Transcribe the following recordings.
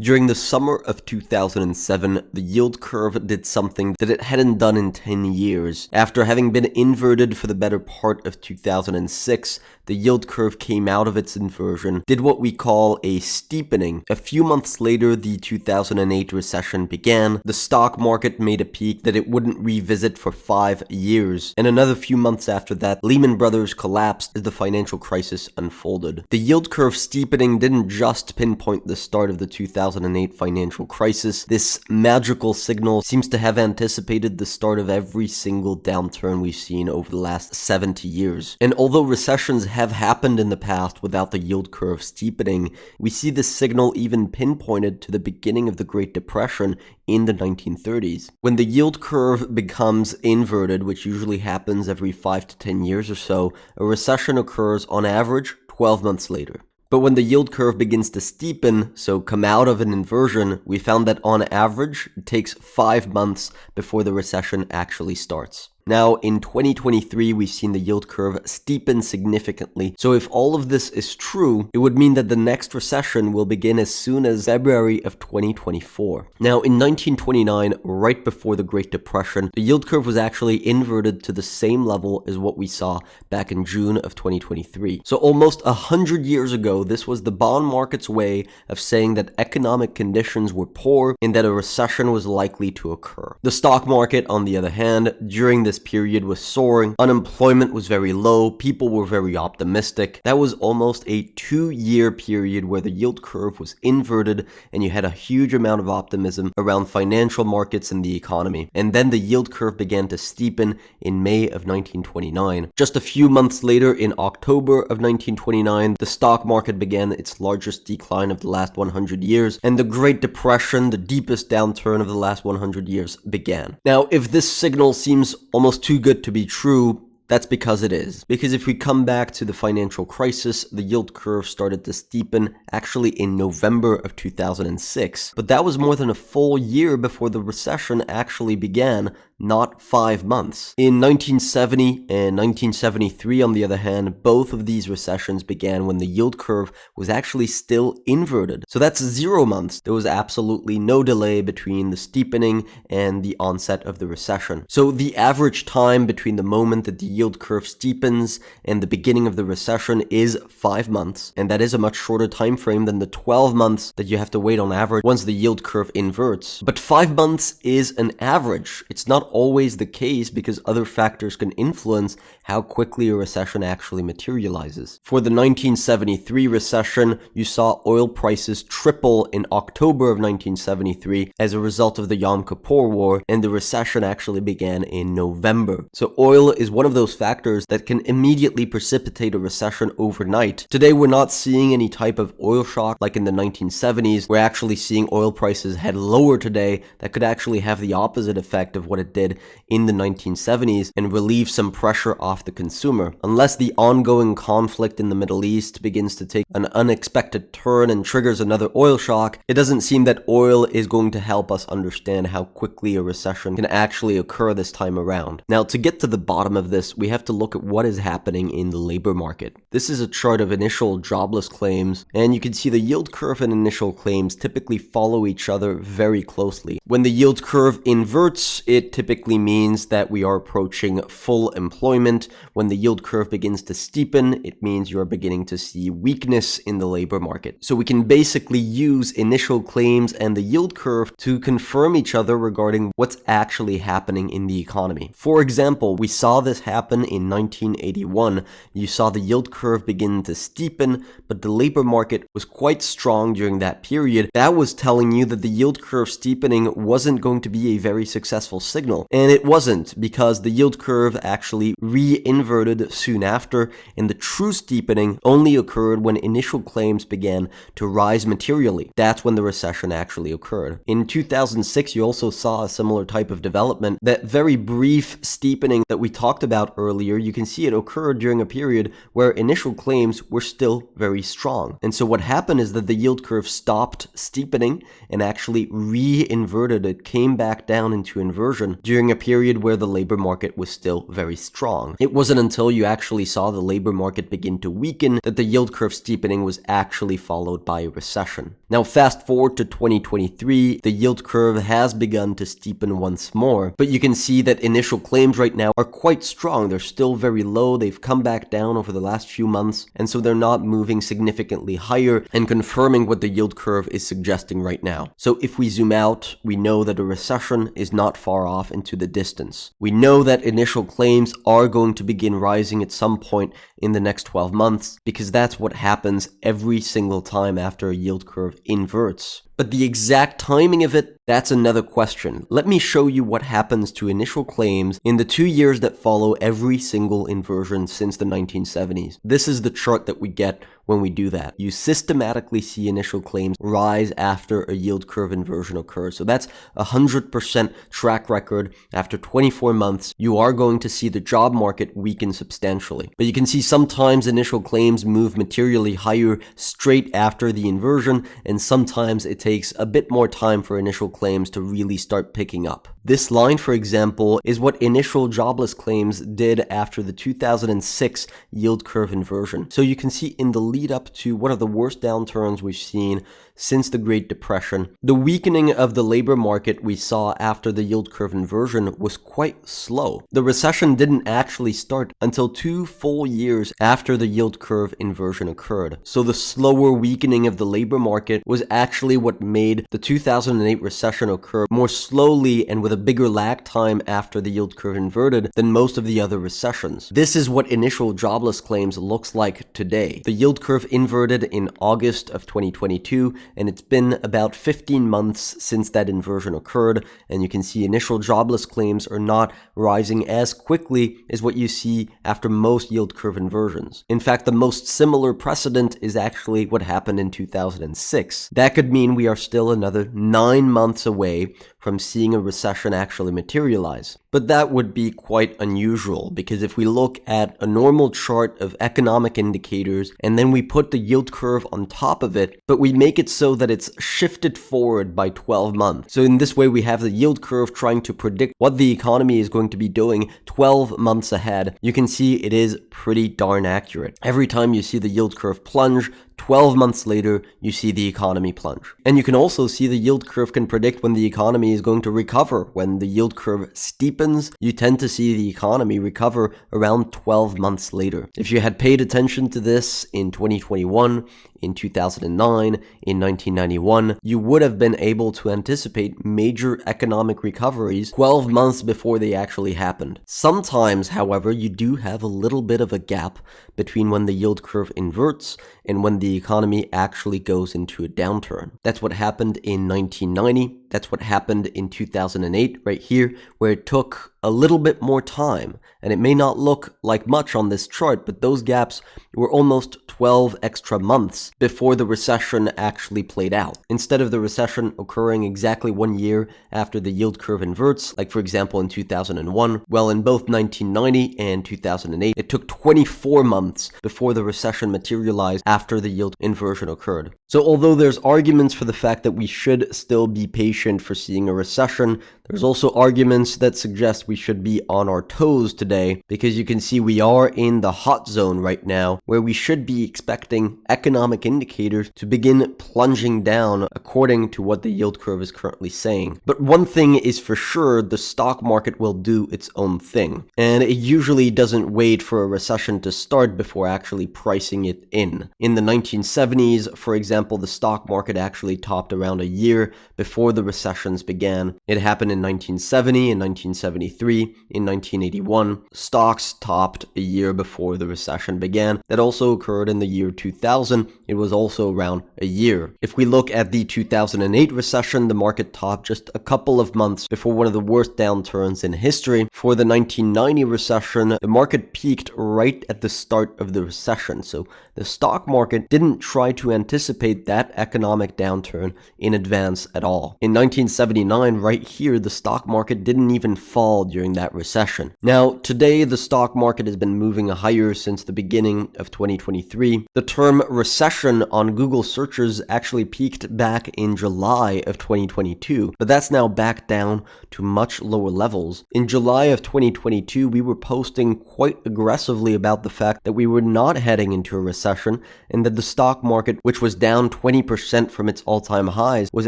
During the summer of 2007, the yield curve did something that it hadn't done in 10 years. After having been inverted for the better part of 2006, the yield curve came out of its inversion, did what we call a steepening. A few months later, the 2008 recession began. The stock market made a peak that it wouldn't revisit for 5 years. And another few months after that, Lehman Brothers collapsed as the financial crisis unfolded. The yield curve steepening didn't just pinpoint the start of the 2008 financial crisis. This magical signal seems to have anticipated the start of every single downturn we've seen over the last 70 years. And although recessions have happened in the past without the yield curve steepening, we see this signal even pinpointed to the beginning of the Great Depression in the 1930s. When the yield curve becomes inverted, which usually happens every 5 to 10 years or so, a recession occurs on average 12 months later. But when the yield curve begins to steepen, so come out of an inversion, we found that on average, it takes 5 months before the recession actually starts. Now, in 2023, we've seen the yield curve steepen significantly. So if all of this is true, it would mean that the next recession will begin as soon as February of 2024. Now, in 1929, right before the Great Depression, the yield curve was actually inverted to the same level as what we saw back in June of 2023. So almost 100 years ago, this was the bond market's way of saying that economic conditions were poor and that a recession was likely to occur. The stock market, on the other hand, during this period was soaring, unemployment was very low, people were very optimistic. That was almost a 2-year period where the yield curve was inverted and you had a huge amount of optimism around financial markets and the economy. And then the yield curve began to steepen in May of 1929. Just a few months later, in October of 1929, the stock market began its largest decline of the last 100 years, and the Great Depression, the deepest downturn of the last 100 years, began. Now, if this signal seems almost too good to be true, that's because it is. Because if we come back to the financial crisis, the yield curve started to steepen actually in November of 2006. But that was more than a full year before the recession actually began, not 5 months. In 1970 and 1973, on the other hand, both of these recessions began when the yield curve was actually still inverted. So that's 0 months. There was absolutely no delay between the steepening and the onset of the recession. So the average time between the moment that the yield curve steepens and the beginning of the recession is 5 months, and that is a much shorter time frame than the 12 months that you have to wait on average once the yield curve inverts. But 5 months is an average. It's not always the case because other factors can influence how quickly a recession actually materializes. For the 1973 recession, you saw oil prices triple in October of 1973 as a result of the Yom Kippur War, and the recession actually began in November. So oil is one of those factors that can immediately precipitate a recession overnight. Today, we're not seeing any type of oil shock like in the 1970s. We're actually seeing oil prices head lower today that could actually have the opposite effect of what it did in the 1970s and relieve some pressure off the consumer. Unless the ongoing conflict in the Middle East begins to take an unexpected turn and triggers another oil shock, it doesn't seem that oil is going to help us understand how quickly a recession can actually occur this time around. Now, to get to the bottom of this, we have to look at what is happening in the labor market. This is a chart of initial jobless claims, and you can see the yield curve and initial claims typically follow each other very closely. When the yield curve inverts, it typically means that we are approaching full employment. When the yield curve begins to steepen, it means you are beginning to see weakness in the labor market. So we can basically use initial claims and the yield curve to confirm each other regarding what's actually happening in the economy. For example, we saw this happen in 1981. You saw the yield curve begin to steepen, but the labor market was quite strong during that period. That was telling you that the yield curve steepening wasn't going to be a very successful signal. And it wasn't, because the yield curve actually re-inverted soon after, and the true steepening only occurred when initial claims began to rise materially. That's when the recession actually occurred. In 2006, you also saw a similar type of development. That very brief steepening that we talked about earlier, you can see it occurred during a period where initial claims were still very strong. And so what happened is that the yield curve stopped steepening and actually re-inverted. It came back down into inversion. during a period where the labor market was still very strong. It wasn't until you actually saw the labor market begin to weaken that the yield curve steepening was actually followed by a recession. Now fast forward to 2023, the yield curve has begun to steepen once more, but you can see that initial claims right now are quite strong. They're still very low. They've come back down over the last few months, and so they're not moving significantly higher and confirming what the yield curve is suggesting right now. So if we zoom out, we know that a recession is not far off into the distance. We know that initial claims are going to begin rising at some point in the next 12 months because that's what happens every single time after a yield curve inverts. But the exact timing of it, that's another question. Let me show you what happens to initial claims in the 2 years that follow every single inversion since the 1970s. This is the chart that we get when we do that. You systematically see initial claims rise after a yield curve inversion occurs. So that's 100% track record. After 24 months, you are going to see the job market weaken substantially. But you can see sometimes initial claims move materially higher straight after the inversion, and sometimes it takes a bit more time for initial claims to really start picking up. This line, for example, is what initial jobless claims did after the 2006 yield curve inversion. So you can see in the lead up to one of the worst downturns we've seen since the Great Depression, the weakening of the labor market we saw after the yield curve inversion was quite slow. The recession didn't actually start until 2 full years after the yield curve inversion occurred. So the slower weakening of the labor market was actually what made the 2008 recession occur more slowly and with a bigger lag time after the yield curve inverted than most of the other recessions. This is what initial jobless claims looks like today. The yield curve inverted in August of 2022, and it's been about 15 months since that inversion occurred, and you can see initial jobless claims are not rising as quickly as what you see after most yield curve inversions. In fact, the most similar precedent is actually what happened in 2006. That could mean we are still another 9 months away from seeing a recession actually materialize. But that would be quite unusual, because if we look at a normal chart of economic indicators and then we put the yield curve on top of it, but we make it so that it's shifted forward by 12 months. So in this way, we have the yield curve trying to predict what the economy is going to be doing 12 months ahead. You can see it is pretty darn accurate. Every time you see the yield curve plunge, 12 months later, you see the economy plunge. And you can also see the yield curve can predict when the economy is going to recover. When the yield curve steepens, you tend to see the economy recover around 12 months later. If you had paid attention to this in 2021, in 2009, in 1991, you would have been able to anticipate major economic recoveries 12 months before they actually happened. Sometimes, however, you do have a little bit of a gap between when the yield curve inverts and when the economy actually goes into a downturn. That's what happened in 1990. That's what happened in 2008 right here, where it took a little bit more time. And it may not look like much on this chart, but those gaps were almost 12 extra months before the recession actually played out. Instead of the recession occurring exactly 1 year after the yield curve inverts, like for example in 2001, well, in both 1990 and 2008, it took 24 months before the recession materialized after the yield inversion occurred. So although there's arguments for the fact that we should still be patient for seeing a recession, there's also arguments that suggest we should be on our toes today, because you can see we are in the hot zone right now, where we should be expecting economic indicators to begin plunging down according to what the yield curve is currently saying. But one thing is for sure, the stock market will do its own thing, and it usually doesn't wait for a recession to start before actually pricing it in. In the 1970s, for example, the stock market actually topped around a year before the recessions began. It happened in 1970, in 1973, in 1981. Stocks topped a year before the recession began. That also occurred in the year 2000. It was also around a year. If we look at the 2008 recession, the market topped just a couple of months before one of the worst downturns in history. For the 1990 recession, the market peaked right at the start of the recession. So the stock market didn't try to anticipate that economic downturn in advance at all. In 1979, right here, the stock market didn't even fall during that recession. Now, today, the stock market has been moving higher since the beginning of 2023. The term recession on Google searches actually peaked back in July of 2022, but that's now back down to much lower levels. In July of 2022, we were posting quite aggressively about the fact that we were not heading into a recession and that the stock market, which was down 20% from its all-time highs, was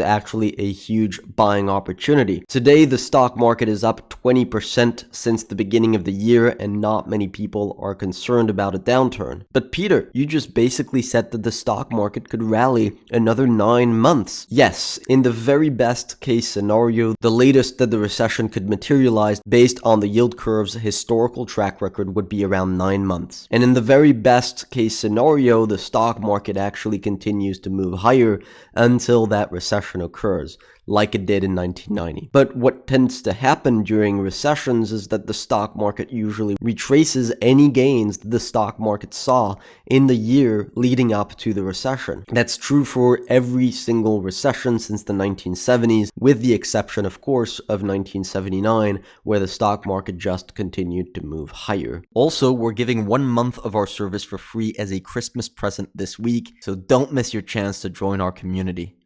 actually a huge buying opportunity. Today, the stock market is up 20% since the beginning of the year, and not many people are concerned about a downturn. But Peter, you just basically said that the stock market could rally another 9 months. Yes, in the very best case scenario, the latest that the recession could materialize based on the yield curve's historical track record would be around 9 months. And in the very best case scenario, the stock market actually continues to move higher until that recession occurs, like it did in 1990. But what tends to happen during recessions is that the stock market usually retraces any gains that the stock market saw in the year leading up to the recession. That's true for every single recession since the 1970s, with the exception, of course, of 1979, where the stock market just continued to move higher. Also, we're giving 1 month of our service for free as a Christmas present this week, so don't miss your chance to join our community.